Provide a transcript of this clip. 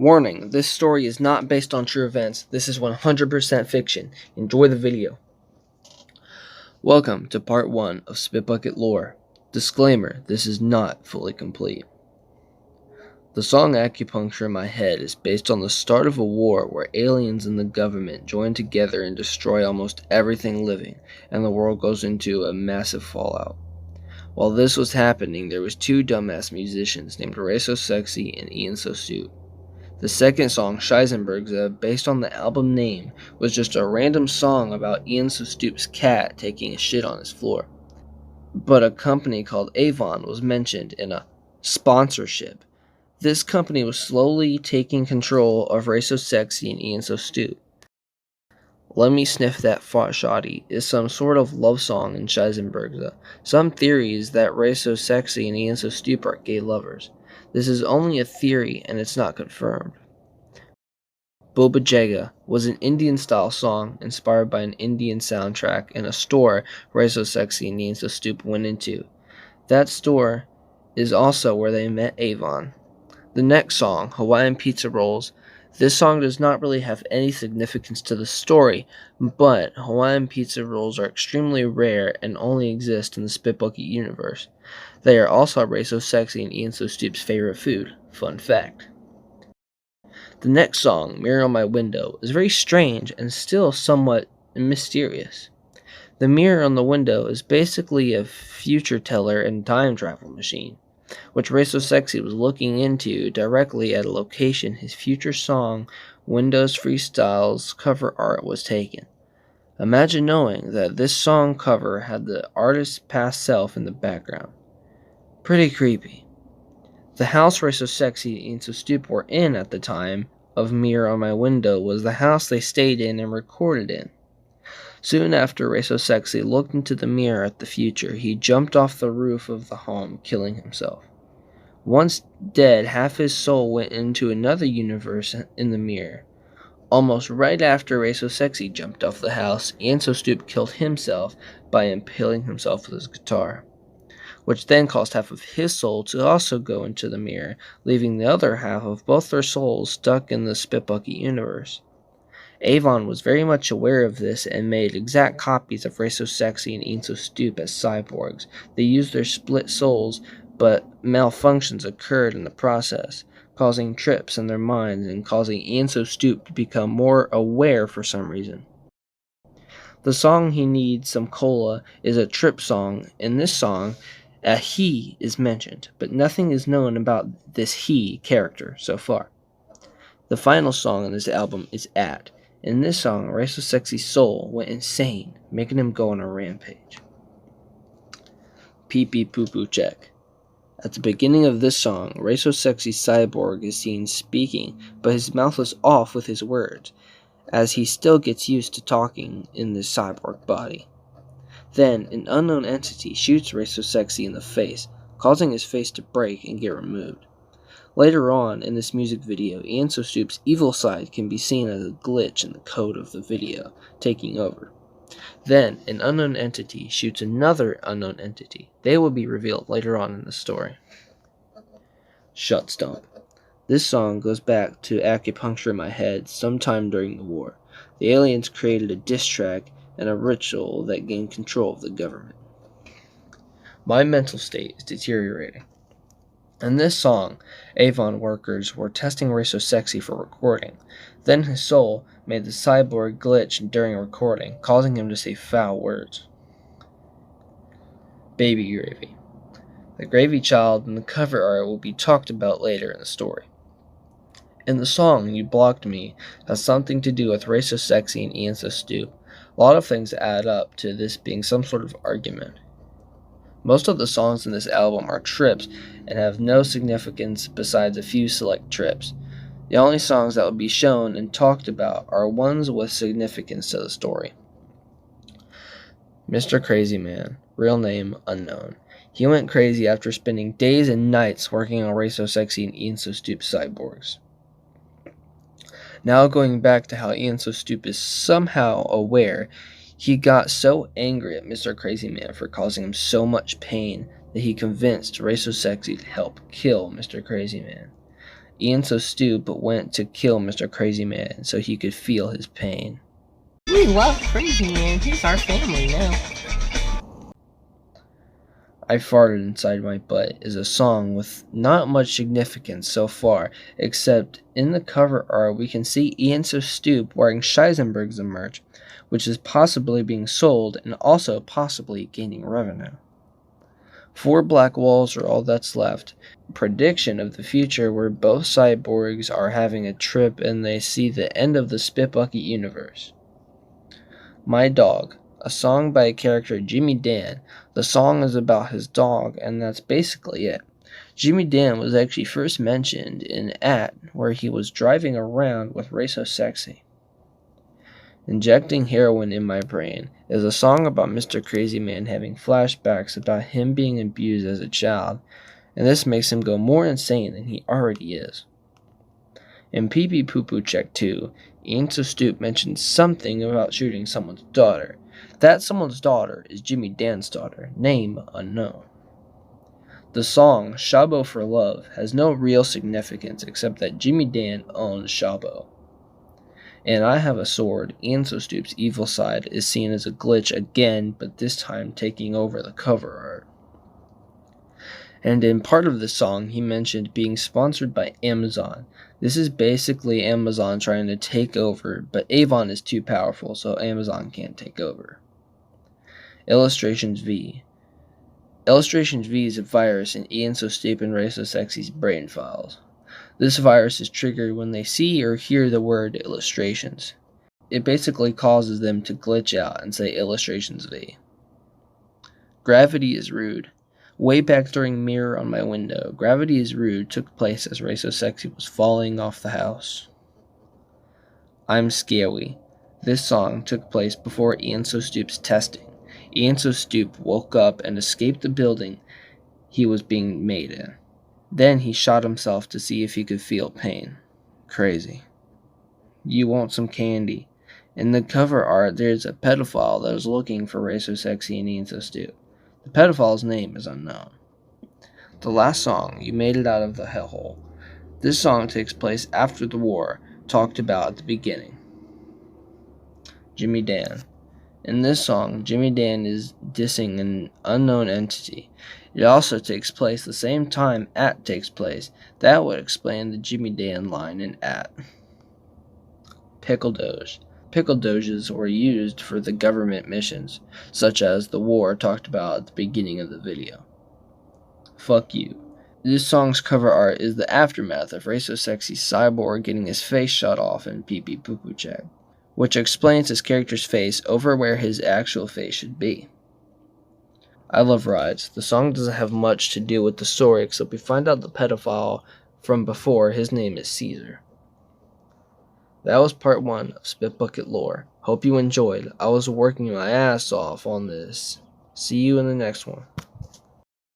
Warning, this story is not based on true events. This is 100% fiction. Enjoy the video. Welcome to part 1 of Spitbucket lore. Disclaimer, this is not fully complete. The song Acupuncture in My Head is based on the start of a war where aliens and the government join together and destroy almost everything living, and the world goes into a massive fallout. While this was happening, there was two dumbass musicians named Ray So Sexy and Ian So Stupid. The second song, Scheisenberg's, based on the album name, was just a random song about Ian So Stupid's cat taking a shit on his floor. But a company called Avon was mentioned in a sponsorship. This company was slowly taking control of Ray So Sexy and Ian So Stupid. Let Me Sniff That Fart Shoddy is some sort of love song in Scheisenberg's. Some theories that Ray So Sexy and Ian So Stupid are gay lovers. This is only a theory and it's not confirmed. Boba Jaga was an Indian-style song inspired by an Indian soundtrack in a store Ray So Sexy and Ian So Stupid went into. That store is also where they met Avon. The next song, Hawaiian Pizza Rolls. This song does not really have any significance to the story, but Hawaiian pizza rolls are extremely rare and only exist in the Spitbucket universe. They are also Ray So Sexy and Ian So Stupid's favorite food. Fun fact. The next song, Mirror on My Window, is very strange and still somewhat mysterious. The mirror on the window is basically a future teller and time travel machine, which Ray So Sexy was looking into directly at a location his future song, Windows Freestyle's cover art was taken. Imagine knowing that this song cover had the artist's past self in the background. Pretty creepy. The house Ray So Sexy and Ian So Stupid were in at the time of Mirror on My Window was the house they stayed in and recorded in. Soon after Ray So Sexy looked into the mirror at the future, he jumped off the roof of the home, killing himself. Once dead, half his soul went into another universe in the mirror. Almost right after Ray So Sexy jumped off the house, Ian So Stupid killed himself by impaling himself with his guitar, which then caused half of his soul to also go into the mirror, leaving the other half of both their souls stuck in the Spitbucket universe. Avon was very much aware of this and made exact copies of Ray So Sexy and Ian So Stupid as cyborgs. They used their split souls, but malfunctions occurred in the process, causing trips in their minds and causing Ian So Stupid to become more aware for some reason. The song He Needs Some Cola is a trip song. In this song, a he is mentioned, but nothing is known about this he character so far. The final song on this album is At. In this song, Ray So Sexy's soul went insane, making him go on a rampage. Pee Pee Poo Poo Check. At the beginning of this song, Ray So Sexy's cyborg is seen speaking, but his mouth is off with his words, as he still gets used to talking in this cyborg body. Then, an unknown entity shoots Ray So Sexy in the face, causing his face to break and get removed. Later on in this music video, Ian So Stupid's evil side can be seen as a glitch in the code of the video, taking over. Then, an unknown entity shoots another unknown entity. They will be revealed later on in the story. Shut Stump. This song goes back to Acupuncture in My Head sometime during the war. The aliens created a diss track and a ritual that gained control of the government. My mental state is deteriorating. In this song, Avon workers were testing Ray So Sexy for recording. Then his soul made the cyborg glitch during recording, causing him to say foul words. Baby Gravy. The gravy child in the cover art will be talked about later in the story. In the song, You Blocked Me has something to do with Ray So Sexy and Ian So Stupid. A lot of things add up to this being some sort of argument. Most of the songs in this album are trips and have no significance besides a few select trips. The only songs that will be shown and talked about are ones with significance to the story. Mr. Crazy Man, real name unknown. He went crazy after spending days and nights working on Ray So Sexy and Ian So Stupid cyborgs. Now going back to how Ian So Stupid is somehow aware, he got so angry at Mr. Crazy Man for causing him so much pain that he convinced Ray So Sexy to help kill Mr. Crazy Man. Ian So Stoop went to kill Mr. Crazy Man so he could feel his pain. We love Crazy Man. He's our family now. I Farted Inside My Butt is a song with not much significance so far, except in the cover art we can see Ian So Stoop wearing Scheisenberg's merch, which is possibly being sold and also possibly gaining revenue. 4 black walls are all that's left. Prediction of the future where both cyborgs are having a trip and they see the end of the Spitbucket universe. My Dog, a song by a character Jimmy Dan. The song is about his dog, and that's basically it. Jimmy Dan was actually first mentioned in At, where he was driving around with Ray So Sexy. Injecting Heroin in My Brain is a song about Mr. Crazy Man having flashbacks about him being abused as a child, and this makes him go more insane than he already is. In Pee Pee Poo Poo Check 2, Ian So Stoop mentioned something about shooting someone's daughter. That someone's daughter is Jimmy Dan's daughter, name unknown. The song Shabo for Love has no real significance except that Jimmy Dan owns Shabo. And I Have a Sword, Ian So Stoop's evil side, is seen as a glitch again, but this time taking over the cover art. And in part of the song, he mentioned being sponsored by Amazon. This is basically Amazon trying to take over, but Avon is too powerful, so Amazon can't take over. Illustrations V. Illustrations V is a virus in Ian So Stoop and Ray So Sexy's brain files. This virus is triggered when they see or hear the word illustrations. It basically causes them to glitch out and say Illustrations V. Gravity is Rude. Way back during Mirror on My Window, Gravity is Rude took place as Ray So Sexy was falling off the house. I'm Scary. This song took place before Ian So Stoop's testing. Ian So Stoop woke up and escaped the building he was being made in. Then he shot himself to see if he could feel pain. Crazy. You Want Some Candy. In the cover art, there's a pedophile that is looking for Ray So Sexy and Ian So Stoop. The pedophile's name is unknown. The last song, You Made It Out of the Hellhole. This song takes place after the war, talked about at the beginning. Jimmy Dan. In this song, Jimmy Dan is dissing an unknown entity. It also takes place the same time At takes place. That would explain the Jimmy Dan line in At. Pickle Doge. Pickle Doges were used for the government missions, such as the war talked about at the beginning of the video. Fuck You. This song's cover art is the aftermath of Ray So Sexy's cyborg getting his face shot off in Pee Pee Poo Poo Check, which explains his character's face over where his actual face should be. I Love Rides. The song doesn't have much to do with the story except we find out the pedophile from before, his name is Caesar. That was part 1 of Spitbucket Lore. Hope you enjoyed. I was working my ass off on this. See you in the next one.